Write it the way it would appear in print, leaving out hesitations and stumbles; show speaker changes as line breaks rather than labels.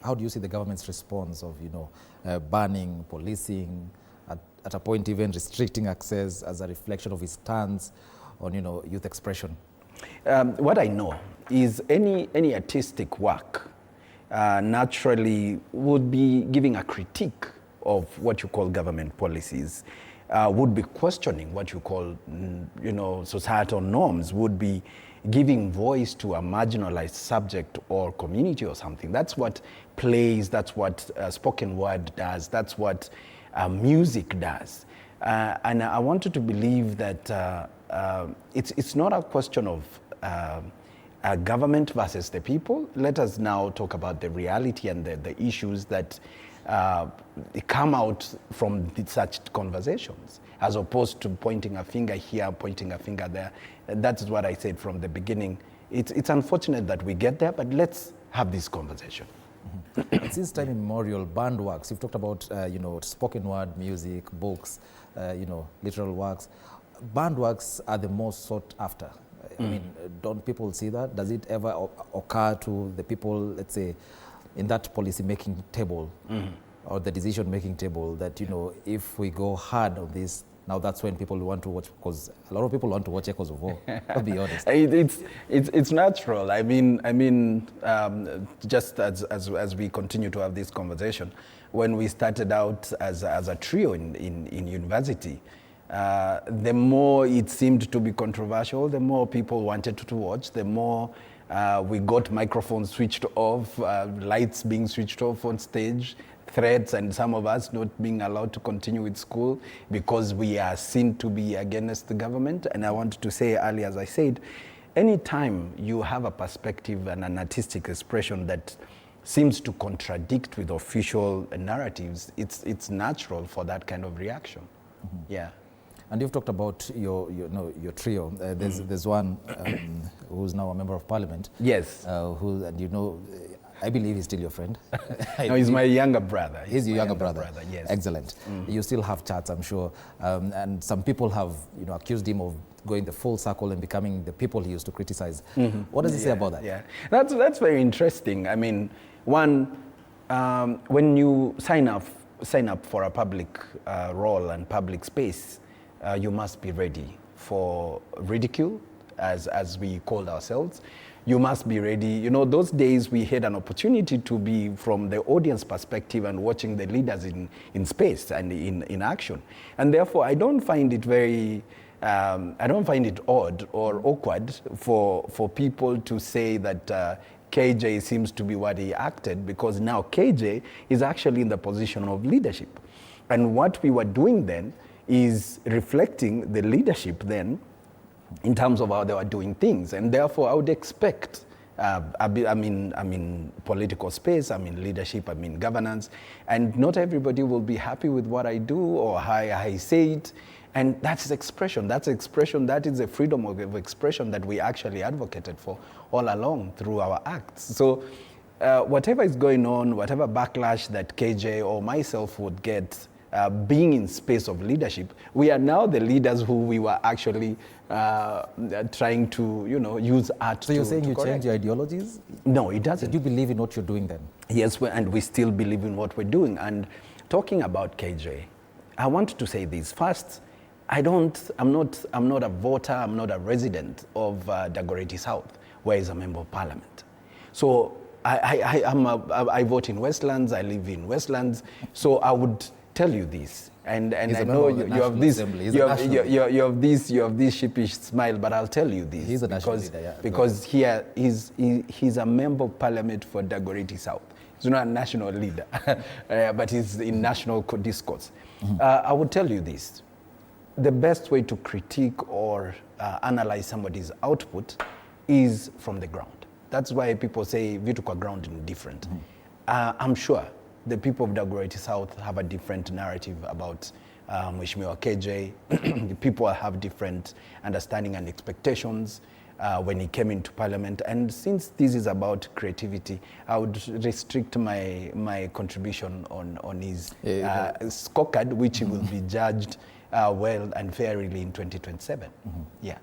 How do you see the government's response of, banning, policing, at a point even restricting access as a reflection of its stance on, youth expression?
What I know is any artistic work naturally would be giving a critique of what you call government policies, would be questioning what you call, societal norms, would be giving voice to a marginalized subject or community or something. That's what plays, that's what spoken word does, that's what music does. And I wanted to believe that it's not a question of government versus the people. Let us now talk about the reality and the issues that come out from such conversations, as opposed to pointing a finger here, pointing a finger there. That is what I said from the beginning. It's unfortunate that we get there, but let's have this conversation.
And since time immemorial, band works, you've talked about, spoken word, music, books, literal works. Band works are the most sought after. I mean, don't people see that? Does it ever occur to the people, let's say, in that policy-making table or the decision-making table that, if we go hard on this, now that's when people want to watch, because a lot of people want to watch Echoes of War, I'll be honest.
It's natural. I mean, just as we continue to have this conversation, when we started out as a trio in university, the more it seemed to be controversial, the more people wanted to watch, the more we got microphones switched off, lights being switched off on stage, threats, and some of us not being allowed to continue with school because we are seen to be against the government. And I wanted to say earlier, as I said, anytime you have a perspective and an artistic expression that seems to contradict with official narratives, it's natural for that kind of reaction. Yeah.
And you've talked about your trio. There's one who's now a member of parliament.
Yes.
I believe he's still your friend.
No, he's my younger brother.
He's your younger brother.
Yes.
Excellent. You still have chats, I'm sure. And some people have accused him of going the full circle and becoming the people he used to criticize. What does he say about that?
Yeah, that's very interesting. I mean, one, when you sign up for a public role and public space, you must be ready for ridicule, as we called ourselves. You must be ready. Those days we had an opportunity to be from the audience perspective and watching the leaders in space and in action. And therefore, I don't find it odd or awkward for people to say that KJ seems to be what he acted, because now KJ is actually in the position of leadership. And what we were doing then is reflecting the leadership then in terms of how they were doing things. And therefore, I would expect, I'm in political space, I'm in leadership, I'm in governance, and not everybody will be happy with what I do or how I say it. And that's expression. That is a freedom of expression that we actually advocated for all along through our acts. So whatever is going on, whatever backlash that KJ or myself would get, being in space of leadership, we are now the leaders who we were actually trying to, use art.
So you're saying you change your ideologies?
No, it doesn't.
Do you believe in what you're doing then?
Yes, and we still believe in what we're doing. And talking about KJ, I want to say this. First, I'm not a voter, I'm not a resident of Dagoretti South, where he's a member of parliament. So I vote in Westlands, I live in Westlands, so I would tell you this, and I know you have this sheepish smile, but I'll tell you this.
He's a national leader, yeah.
Because here he's a member of parliament for Dagoretti South. He's not a national leader, but he's in national discourse. I would tell you this: the best way to critique or analyze somebody's output is from the ground. That's why people say vitu kwa ground is different. I'm sure the people of Dagoretti South have a different narrative about Mheshimiwa KJ. People have different understanding and expectations when he came into parliament. And since this is about creativity, I would restrict my contribution on his scorecard, which will be judged well and fairly in 2027. Yeah.